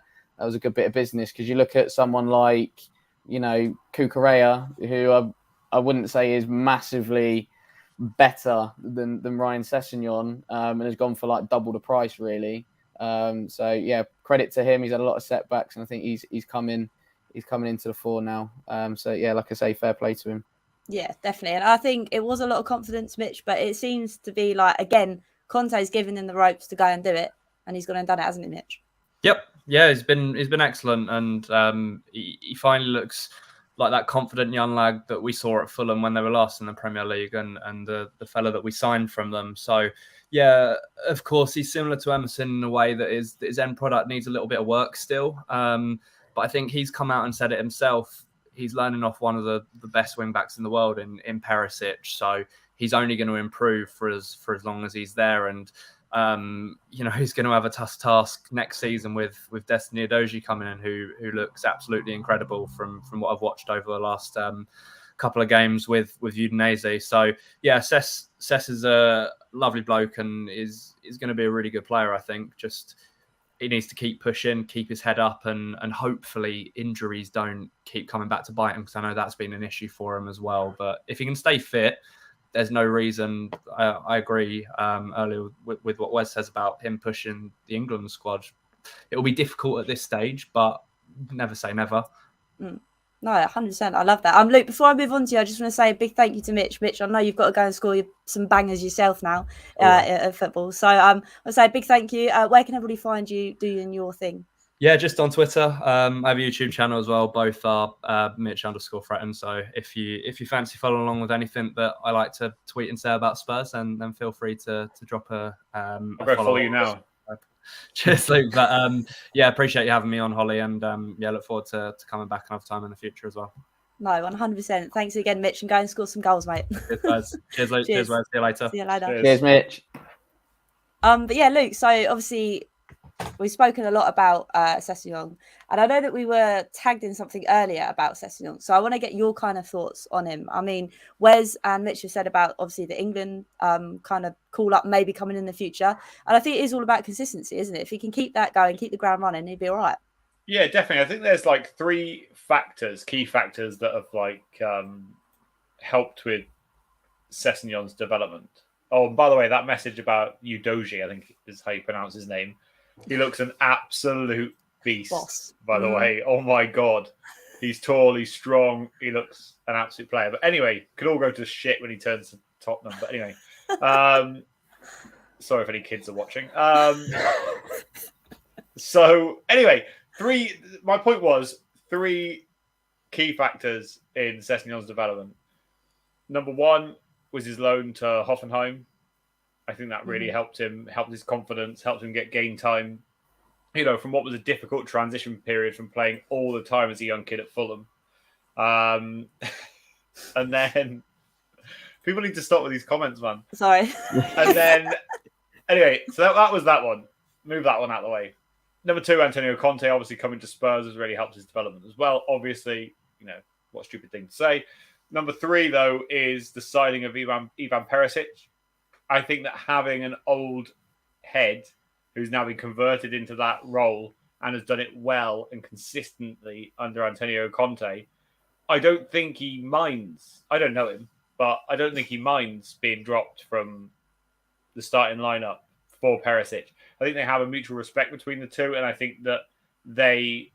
good bit of business. Because you look at someone like, Cucurella, who I wouldn't say is massively better than Ryan Sessegnon, and has gone for like double the price really. So yeah, credit to him. He's had a lot of setbacks, and I think he's coming into the fore now. So yeah, like I say, fair play to him. Yeah, definitely. And I think it was a lot of confidence, Mitch, but it seems to be like, again, Conte's given him the ropes to go and do it, and he's gone and done it, hasn't he, Mitch? Yep. Yeah, he's been excellent, and he finally looks like that confident young lad that we saw at Fulham when they were last in the Premier League, and the fella that we signed from them. So yeah, of course, he's similar to Emerson in a way that his end product needs a little bit of work still. But I think he's come out and said it himself. He's learning off one of the best wing backs in the world in Perisic. So he's only going to improve for as long as he's there. And he's going to have a tough task next season with Destiny Udogie coming in, who looks absolutely incredible from what I've watched over the last couple of games with Udinese. So yeah, Sess is a lovely bloke and is going to be a really good player. I think just he needs to keep pushing, keep his head up, and hopefully injuries don't keep coming back to bite him, because I know that's been an issue for him as well. But if he can stay fit, there's no reason. I agree earlier with what Wes says about him pushing the England squad. It will be difficult at this stage, but never say never. No, 100%. I love that. Luke, before I move on to you, I just want to say a big thank you to Mitch. Mitch, I know you've got to go and score some bangers yourself now at football. So I'll say a big thank you. Where can everybody find you doing your thing? Yeah, just on Twitter. I have a YouTube channel as well. Both are Mitch_Fretton. So if you fancy following along with anything that I like to tweet and say about Spurs, then feel free to drop a I'll go follow you now. Cheers, Luke. But appreciate you having me on, Hollie, and look forward to coming back another time in the future as well. No, 100%. Thanks again, Mitch, and go and score some goals, mate. Cheers, guys. Cheers, Luke. Cheers, Wes. See you later. See you later. Cheers, Mitch. But yeah, Luke. So obviously, we've spoken a lot about Sessegnon, and I know that we were tagged in something earlier about Sessegnon. So I want to get your kind of thoughts on him. I mean, Wes and Mitch have said about obviously the England kind of call up maybe coming in the future, and I think it is all about consistency, isn't it? If he can keep that going, keep the ground running, he'd be all right. Yeah, definitely. I think there's like three key factors that have like helped with Sessegnon's development. Oh, and by the way, that message about Udogie, I think is how you pronounce his name. He looks an absolute beast, Boss. By the way. Oh my God. He's tall, he's strong, he looks an absolute player. But anyway, could all go to shit when he turns to Tottenham. But anyway, sorry if any kids are watching. So anyway, my point was three key factors in Sessegnon's development. Number one was his loan to Hoffenheim. I think that really helped his confidence, helped him get game time, from what was a difficult transition period from playing all the time as a young kid at Fulham. And then people need to stop with these comments, man. Sorry. And then, anyway, so that was that one. Move that one out of the way. Number two, Antonio Conte, obviously coming to Spurs has really helped his development as well. Obviously, what a stupid thing to say. Number three, though, is the signing of Ivan Perisic. I think that having an old head who's now been converted into that role and has done it well and consistently under Antonio Conte, I don't think he minds. I don't know him, but I don't think he minds being dropped from the starting lineup for Perisic. I think they have a mutual respect between the two, and I think that they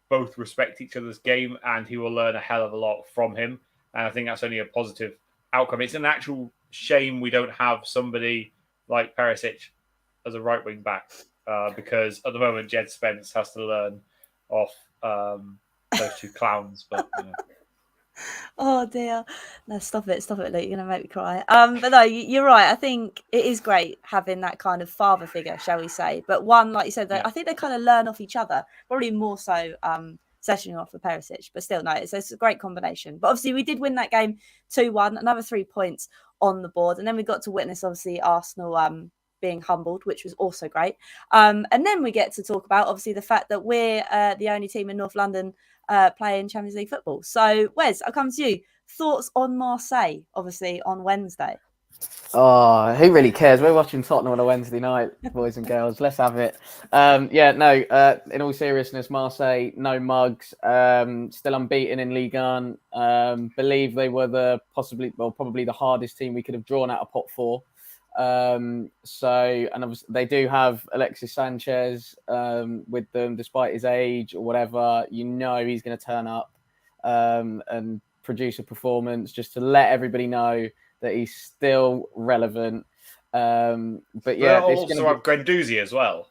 both respect each other's game, and he will learn a hell of a lot from him. And I think that's only a positive outcome. It's an actual shame we don't have somebody like Perisic as a right wing back, because at the moment Jed Spence has to learn off those two clowns. But Oh dear. No, stop it, Luke. You're gonna make me cry. But no, you're right. I think it is great having that kind of father figure, shall we say. But one, like you said, I think they kind of learn off each other, probably more so sessioning off for Perisic. But still, no, it's a great combination. But obviously we did win that game 2-1, another 3 points on the board. And then we got to witness obviously Arsenal being humbled, which was also great. And then we get to talk about obviously the fact that we're the only team in North London playing Champions League football. So, Wes, I'll come to you. Thoughts on Marseille, obviously, on Wednesday? Oh, who really cares? We're watching Tottenham on a Wednesday night, boys and girls. Let's have it. In all seriousness, Marseille, no mugs, still unbeaten in Ligue 1. Believe they were probably the hardest team we could have drawn out of pot 4. And obviously they do have Alexis Sanchez with them, despite his age or whatever. He's going to turn up and produce a performance just to let everybody know that he's still relevant. But yeah, they'll also have Guendouzi as well.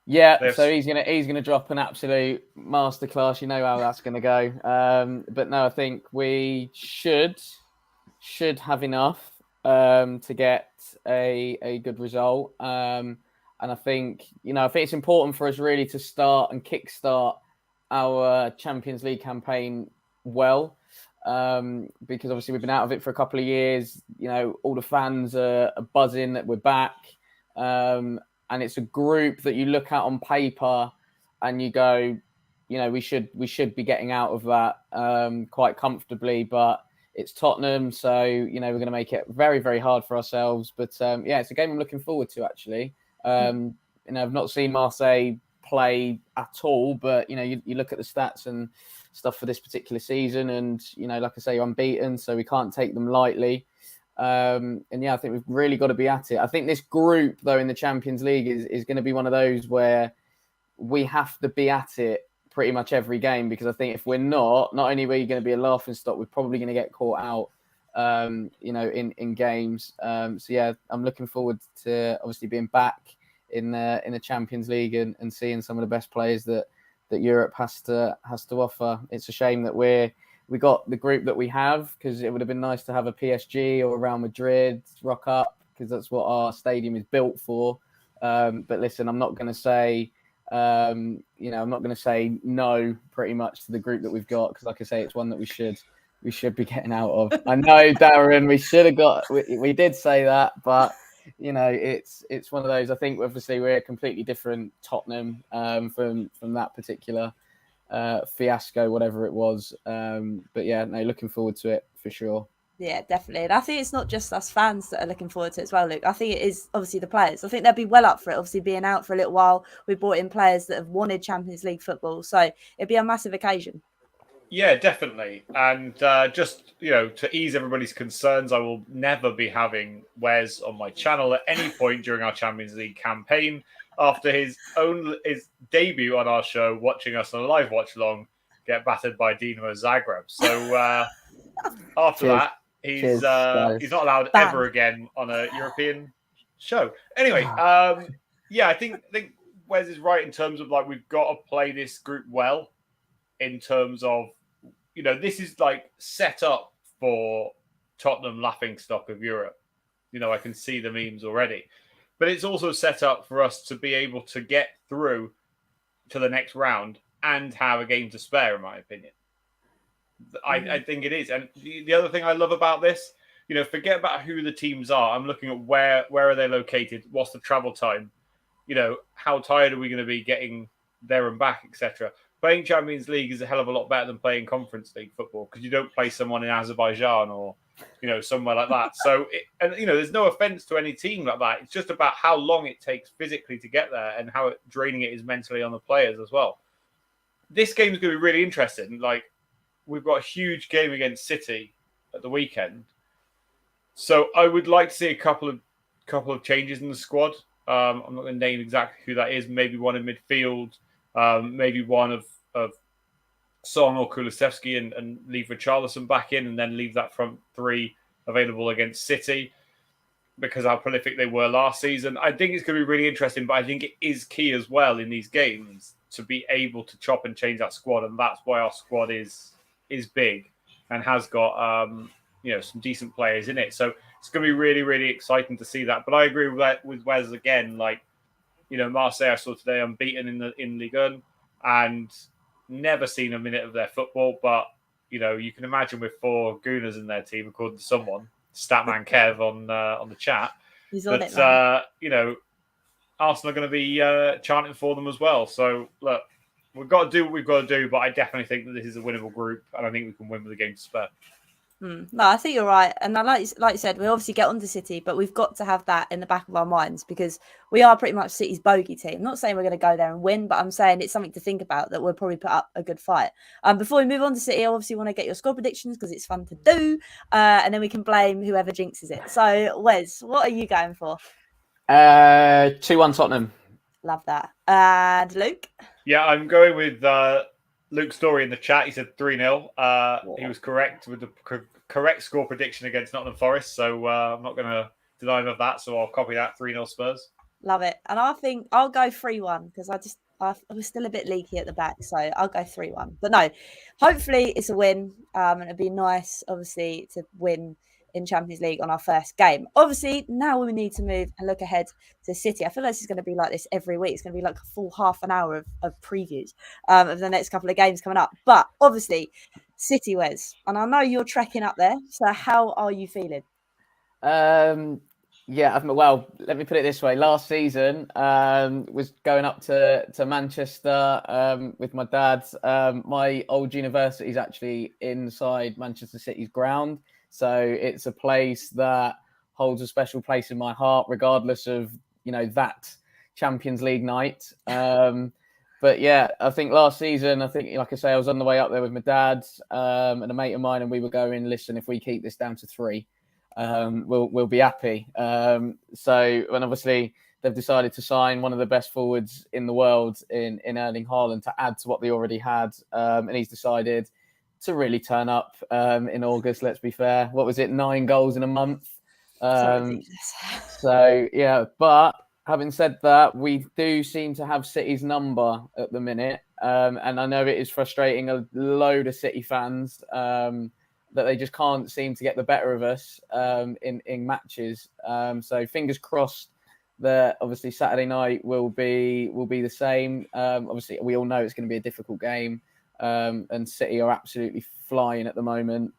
Yeah, so he's gonna drop an absolute masterclass. You know how that's gonna go. But no, I think we should have enough to get a good result. And I think it's important for us really to start and kickstart our Champions League campaign well. Because obviously we've been out of it for a couple of years. All the fans are buzzing that we're back. And it's a group that you look at on paper and you go, we should be getting out of that quite comfortably, but it's Tottenham, so we're going to make it very, very hard for ourselves. But it's a game I'm looking forward to actually. I've not seen Marseille play at all, but you look at the stats and stuff for this particular season, and like I say, you're unbeaten, so we can't take them lightly. I think we've really got to be at it. I think this group, though, in the Champions League is going to be one of those where we have to be at it pretty much every game, because I think if we're not only are you going to be a laughing stock, we're probably going to get caught out, in games. I'm looking forward to obviously being back in the Champions League and seeing some of the best players that Europe has to offer. It's a shame that we got the group that we have, because it would have been nice to have a PSG or a Real Madrid rock up, because that's what our stadium is built for. But listen, I'm not going to say, I'm not going to say no pretty much to the group that we've got, because like I say, it's one that we should be getting out of. I know, Darren, we should have got. We did say that, but it's one of those. I think obviously we're a completely different Tottenham from that particular fiasco, whatever it was. Looking forward to it for sure. Yeah, definitely. And I think it's not just us fans that are looking forward to it as well, Luke. I think it is obviously the players. I think they'll be well up for it. Obviously, being out for a little while, we brought in players that have wanted Champions League football, so it'd be a massive occasion. Yeah, definitely. And just, to ease everybody's concerns, I will never be having Wes on my channel at any point during our Champions League campaign after his debut on our show, watching us on a live watch along, get battered by Dinamo Zagreb. So after that, he's not allowed ever again on a European show. Anyway, I think Wes is right in terms of we've got to play this group well. In terms of, this is set up for Tottenham laughingstock of Europe. I can see the memes already. But it's also set up for us to be able to get through to the next round and have a game to spare, in my opinion. I think it is. And the other thing I love about this, forget about who the teams are. I'm looking at where are they located? What's the travel time? How tired are we going to be getting there and back, etc. Playing Champions League is a hell of a lot better than playing Conference League football, because you don't play someone in Azerbaijan or, somewhere like that. So, there's no offense to any team like that. It's just about how long it takes physically to get there and how draining it is mentally on the players as well. This game is going to be really interesting. We've got a huge game against City at the weekend. So I would like to see a couple of couple of changes in the squad. I'm not going to name exactly who that is. Maybe one in midfield, maybe one of Son or Kulusevski and leave Richarlison back in and then leave that front three available against City because how prolific they were last season. I think it's going to be really interesting, but I think it is key as well in these games to be able to chop and change that squad, and that's why our squad is big and has got some decent players in it. So it's going to be really, really exciting to see that. But I agree with Wes again. Like, Marseille I saw today unbeaten in Ligue 1 and never seen a minute of their football. But you can imagine with 4 Gooners in their team, according to someone, Statman Kev on the chat. He's on it, man. Arsenal are going to be chanting for them as well. So look, we've got to do what we've got to do. But I definitely think that this is a winnable group, and I think we can win with a game to spare. No, I think you're right. And like you said, we obviously get onto City, but we've got to have that in the back of our minds because we are pretty much City's bogey team. I'm not saying we're going to go there and win, but I'm saying it's something to think about that we'll probably put up a good fight. Before we move on to City, I obviously want to get your score predictions because it's fun to do. And then we can blame whoever jinxes it. So, Wes, what are you going for? 2-1 Tottenham. Love that. And Luke? Yeah, I'm going with Luke's story in the chat. He said 3-0. He was correct with the correct score prediction against Nottingham Forest. So I'm not going to deny him of that. So I'll copy that. 3-0 Spurs. Love it. And I think I'll go 3-1 because I was still a bit leaky at the back. So I'll go 3-1. But no, hopefully it's a win. And it'd be nice, obviously, to win in Champions League on our first game. Obviously, now we need to move and look ahead to City. I feel like this is going to be like this every week. It's going to be like a full half an hour of previews of the next couple of games coming up. But obviously, City, Wes, and I know you're trekking up there. So how are you feeling? Yeah, well, let me put it this way. Last season was going up to Manchester with my dad. My old university is actually inside Manchester City's ground. So it's a place that holds a special place in my heart, regardless of, that Champions League night. But yeah, I think last season, like I say, I was on the way up there with my dad and a mate of mine, and we were going, listen, if we keep this down to 3, we'll be happy. And obviously they've decided to sign one of the best forwards in the world in Erling Haaland to add to what they already had. And he's decided to really turn up in August, let's be fair. What was it? 9 goals in a month. So yeah, but having said that, we do seem to have City's number at the minute. And I know it is frustrating a load of City fans that they just can't seem to get the better of us in matches. So fingers crossed that obviously Saturday night will be the same. Obviously, we all know it's going to be a difficult game. And City are absolutely flying at the moment.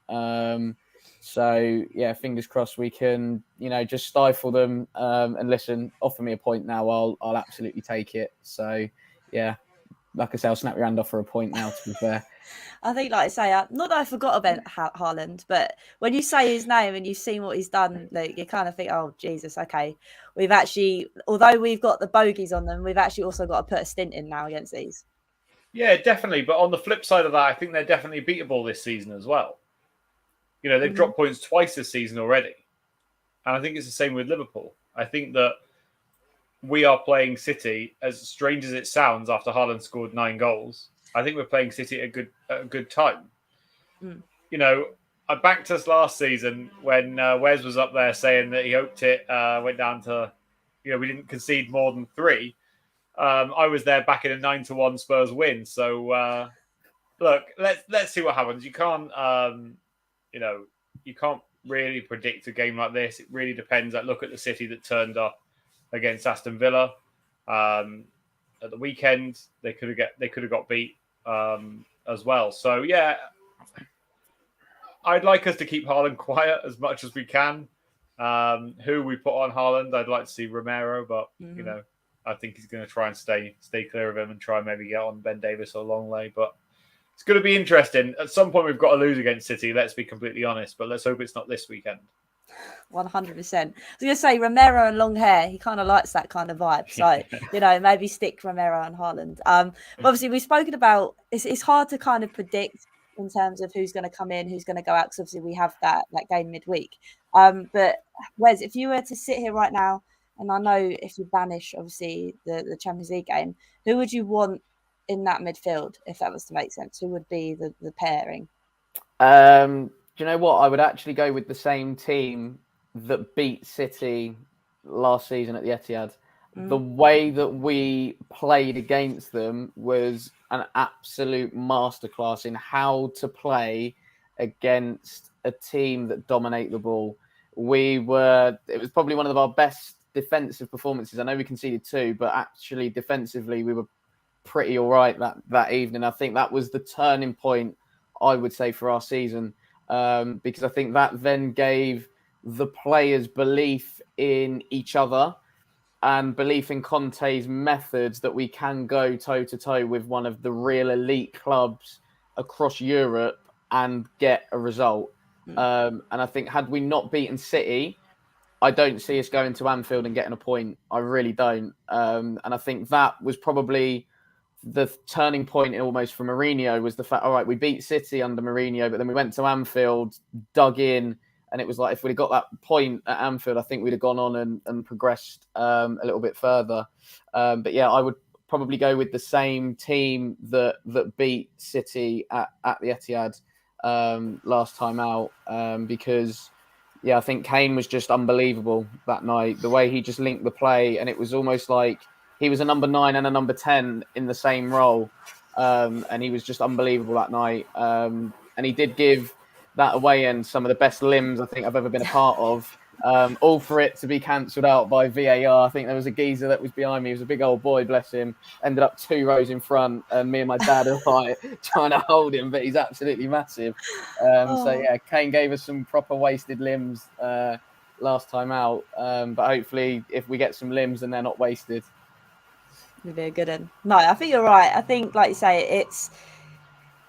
So yeah, fingers crossed we can, just stifle them. And listen, offer me a point now, I'll absolutely take it. So yeah, like I say, I'll snap your hand off for a point now, to be fair. I think, like I say, not that I forgot about Haaland, but when you say his name and you've seen what he's done, you kind of think, oh, Jesus, okay. We've actually, although we've got the bogeys on them, we've actually also got to put a stint in now against these. Yeah, definitely. But on the flip side of that, I think they're definitely beatable this season as well. They've dropped points twice this season already. And I think it's the same with Liverpool. I think that we are playing City, as strange as it sounds, after Haaland scored 9 goals. I think we're playing City at a good time. I backed us last season when Wes was up there saying that he hoped it went down to, we didn't concede more than 3. I was there backing a 9-1 Spurs win. So look, let's see what happens. You can't, you can't really predict a game like this. It really depends. Like, look at the City that turned up against Aston Villa at the weekend. They could have got beat as well. So yeah, I'd like us to keep Haaland quiet as much as we can. Who we put on Haaland, I'd like to see Romero, but I think he's going to try and stay clear of him and try and maybe get on Ben Davis or Longley. But it's going to be interesting. At some point, we've got to lose against City. Let's be completely honest. But let's hope it's not this weekend. 100%. I was going to say Romero and long hair. He kind of likes that kind of vibe. So, maybe stick Romero and Haaland. Obviously, we've spoken about it's hard to kind of predict in terms of who's going to come in, who's going to go out, because obviously we have that game midweek. But Wes, if you were to sit here right now, and I know if you banish obviously the Champions League game, who would you want in that midfield, if that was to make sense? Who would be the pairing? Do you know what? I would actually go with the same team that beat City last season at the Etihad. The way that we played against them was an absolute masterclass in how to play against a team that dominate the ball. It was probably one of our best defensive performances. I know we conceded 2, but actually defensively we were pretty all right that evening. I think that was the turning point, I would say, for our season, because I think that then gave the players belief in each other and belief in Conte's methods that we can go toe-to-toe with one of the real elite clubs across Europe and get a result. And I think had we not beaten City, I don't see us going to Anfield and getting a point. I really don't. And I think that was probably the turning point almost for Mourinho, was the fact, all right, we beat City under Mourinho, but then we went to Anfield, dug in, and it was like, if we'd have got that point at Anfield, I think we'd have gone on and progressed a little bit further. But yeah, I would probably go with the same team that beat City at the Etihad last time out, because I think Kane was just unbelievable that night. The way he just linked the play, and it was almost like he was a number 9 and a number 10 in the same role, and he was just unbelievable that night. And he did give that away end some of the best limbs I think I've ever been a part of, all for it to be cancelled out by VAR. I think there was a geezer that was behind me. He was a big old boy, bless him. Ended up 2 rows in front, and me and my dad are like trying to hold him, but he's absolutely massive. So yeah, Kane gave us some proper wasted limbs last time out, but hopefully if we get some limbs and they're not wasted, it'd be a good one. No, I think you're right. I think, like you say,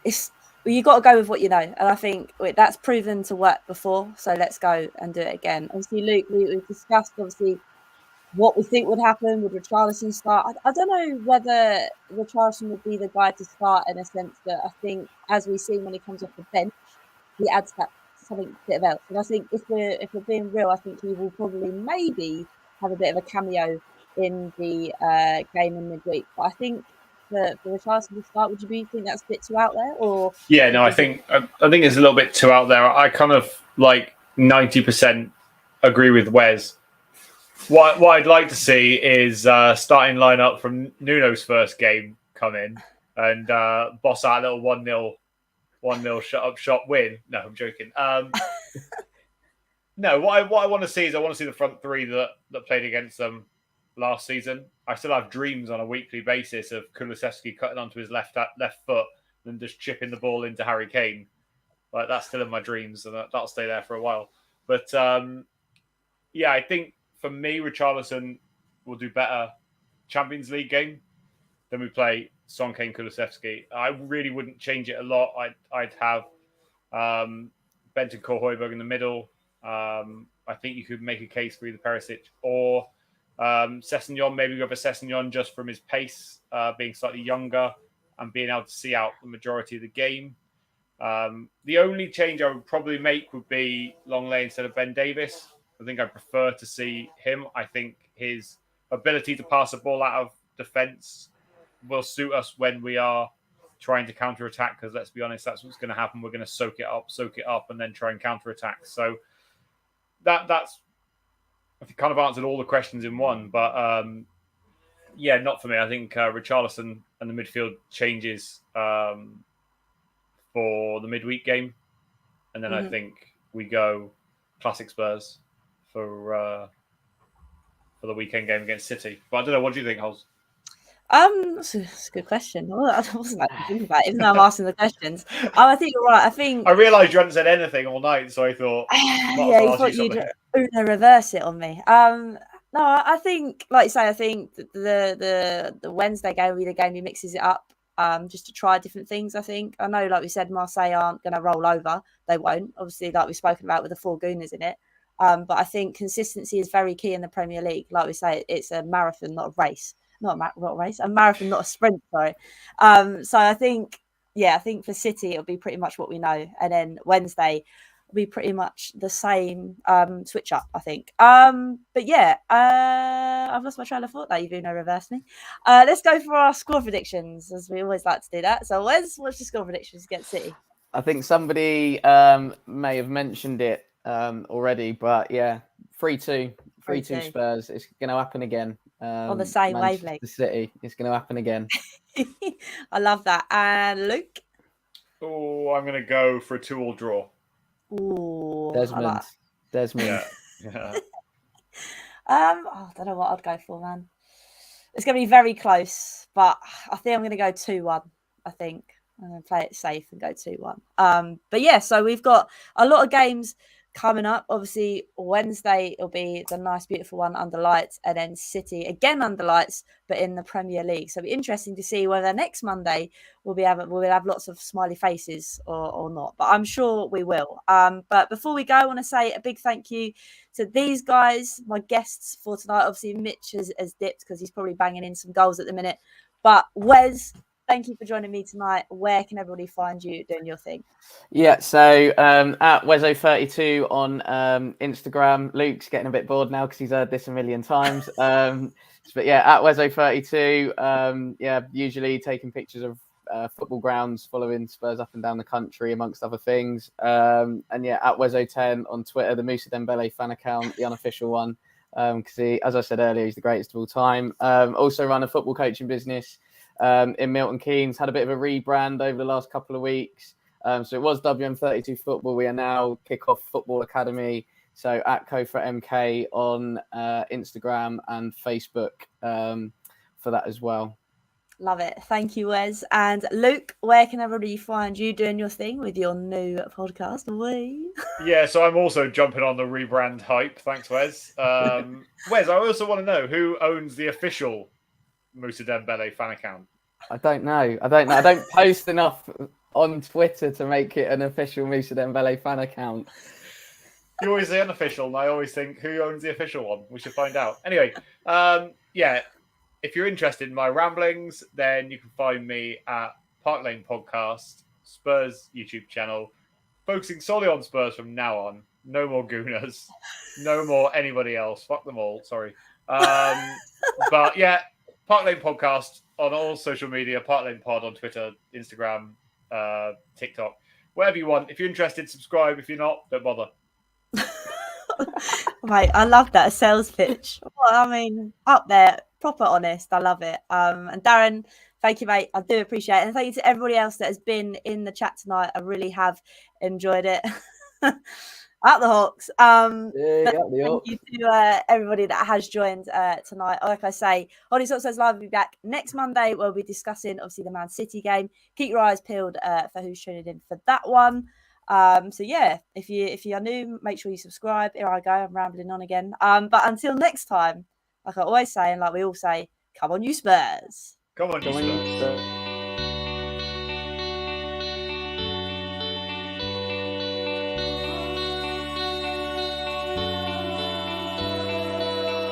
it's you got to go with what you know, and I think that's proven to work before. So let's go and do it again. Obviously, Luke, we discussed obviously what we think would happen. Would Richarlison start? I don't know whether Richarlison would be the guy to start, in a sense that I think, as we see when he comes off the bench, he adds that something bit of else. And I think if we're being real, I think he will probably maybe have a bit of a cameo in the game in midweek. But I think for Richarlison to start, would you think that's a bit too out there? Or yeah, no, I think it's a little bit too out there. I kind of 90% agree with Wes. What I'd like to see is starting lineup from Nuno's first game come in and boss out a little 1-0 shut up shop win. No, I'm joking. No, what I want to see is the front 3 that played against them last season. I still have dreams on a weekly basis of Kulusevski cutting onto his left foot and just chipping the ball into Harry Kane. That's still in my dreams, and that'll stay there for a while. But yeah, I think for me, Richarlison will do better Champions League game than we play Son, Kane, Kulusevski. I really wouldn't change it a lot. I'd have Bentancur, Højbjerg in the middle. I think you could make a case for either Perisic or Sessegnon. Maybe go for Sessegnon just from his pace, being slightly younger and being able to see out the majority of the game. The only change I would probably make would be Longley instead of Ben Davis. I think I prefer to see him. I think his ability to pass the ball out of defence will suit us when we are trying to counter-attack, because let's be honest, that's what's going to happen. We're going to soak it up, and then try and counter-attack. So that's I think kind of answered all the questions in one. But yeah, not for me. I think Richarlison and the midfield changes for the midweek game, and then I think we go classic Spurs for the weekend game against City. But I don't know. What do you think, Holes? That's a good question. I wasn't thinking about it, even though I'm asking the questions. I think you're right. I realised you hadn't said anything all night, so I thought, yeah, you thought you'd Uno reverse it on me. No, I think, like you say, I think the Wednesday game will be the game he mixes it up, just to try different things. I think I know, like we said, Marseille aren't going to roll over. They won't, obviously, like we've spoken about with the 4 Gooners in it. But I think consistency is very key in the Premier League. Like we say, it's a marathon, not a race. Not a race, a marathon, not a sprint. Sorry. So I think, yeah, I think for City it'll be pretty much what we know, and then Wednesday will be pretty much the same switch up, I think. But yeah, I've lost my train of thought. That you've no reversed me. Let's go for our score predictions, as we always like to do that. So what's your score predictions against City? I think somebody may have mentioned it already, but yeah, 3-2 Spurs. It's going to happen again. On the same Manchester wavelength. City. It's going to happen again. I love that. And Luke? Oh, I'm going to go for a 2-2 draw. Ooh, Desmond. Yeah. I don't know what I'd go for, man. It's going to be very close, but I think I'm going to go 2-1. I think I'm going to play it safe and go 2-1. But yeah, so we've got a lot of games coming up. Obviously, Wednesday it'll be the nice, beautiful one under lights, and then City again under lights, but in the Premier League. So it'll be interesting to see whether next Monday we'll have lots of smiley faces or not. But I'm sure we will. But before we go, I want to say a big thank you to these guys, my guests for tonight. Obviously, Mitch has dipped because he's probably banging in some goals at the minute. But Wes, thank you for joining me tonight. Where can everybody find you doing your thing? Yeah, so at Wezo32 on Instagram. Luke's getting a bit bored now because he's heard this a million times. But yeah, at Wezo32. Yeah, usually taking pictures of football grounds, following Spurs up and down the country, amongst other things. And yeah, at Wezo10 on Twitter, the Moussa Dembele fan account, the unofficial one. Because he, as I said earlier, he's the greatest of all time. Also run a football coaching business in Milton Keynes. Had a bit of a rebrand over the last couple of weeks. So it was WM32 Football. We are now Kickoff Football Academy. So at CoFRMK on Instagram and Facebook for that as well. Love it. Thank you, Wes. And Luke, where can everybody find you doing your thing with your new podcast? Yeah, so I'm also jumping on the rebrand hype. Thanks, Wes. Wes, I also want to know who owns the official Moussa Dembele fan account. I don't know. I don't post enough on Twitter to make it an official Moussa Dembele fan account. You always say unofficial, and I always think, who owns the official one? We should find out. Anyway, yeah, if you're interested in my ramblings, then you can find me at Park Lane Podcast, Spurs YouTube channel, focusing solely on Spurs from now on. No more Gooners. No more anybody else. Fuck them all. Sorry. But yeah, Park Lane Podcast on all social media, Park Lane Pod on Twitter, Instagram, TikTok, wherever you want. If you're interested, subscribe. If you're not, don't bother. Mate, I love that. A sales pitch. Well, I mean, up there, proper honest. I love it. And Darren, thank you, mate. I do appreciate it. And thank you to everybody else that has been in the chat tonight. I really have enjoyed it. At the Hawks. Thank you to everybody that has joined tonight. Like I say, Hollie says live will be back next Monday. We'll be discussing obviously the Man City game. Keep your eyes peeled for who's tuning in for that one. So yeah, if you are new, make sure you subscribe. Here I go, I'm rambling on again. But until next time, like I always say, and like we all say, come on, you Spurs. Come on, you Spurs.